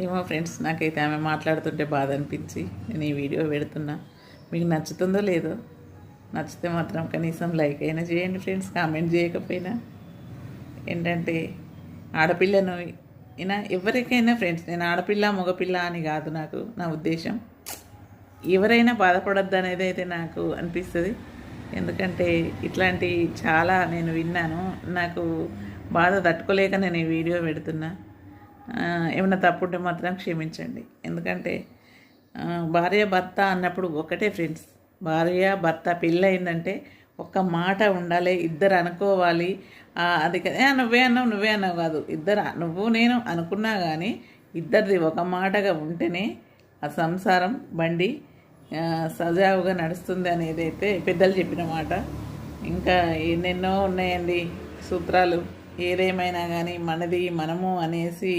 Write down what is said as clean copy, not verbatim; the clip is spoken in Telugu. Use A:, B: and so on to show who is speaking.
A: ఏమో ఫ్రెండ్స్, నాకైతే ఆమె మాట్లాడుతుంటే బాధ అనిపించి నేను ఈ వీడియో పెడుతున్నా. మీకు నచ్చుతుందో లేదో, నచ్చితే మాత్రం కనీసం లైక్ అయినా చేయండి ఫ్రెండ్స్, కామెంట్ చేయకపోయినా. ఏంటంటే ఆడపిల్లను అయినా ఎవరికైనా ఫ్రెండ్స్, నేను ఆడపిల్ల మగపిల్ల అని కాదు, నా ఉద్దేశం ఎవరైనా బాధపడద్దు అనేది అయితే నాకు అనిపిస్తుంది. ఎందుకంటే ఇట్లాంటి చాలా నేను విన్నాను. నాకు బాధ తట్టుకోలేక నేను ఈ వీడియో పెడుతున్నా. ఏమైనా తప్పుంటే మాత్రం క్షమించండి. ఎందుకంటే భార్య భర్త అన్నప్పుడు ఒకటే ఫ్రెండ్స్, భార్య భర్త పెళ్ళయిందంటే ఒక్క మాట ఉండాలి, ఇద్దరు అనుకోవాలి. అది నువ్వే అన్నావు కాదు, ఇద్దరు నువ్వు నేను అనుకున్నా కానీ ఇద్దరిది ఒక మాటగా ఉంటేనే ఆ సంసారం బండి సజావుగా నడుస్తుంది అనేది అయితే పెద్దలు చెప్పిన మాట. ఇంకా ఎన్నెన్నో ఉన్నాయండి సూత్రాలు. ఏదేమైనా కానీ మనది మనము అనేసి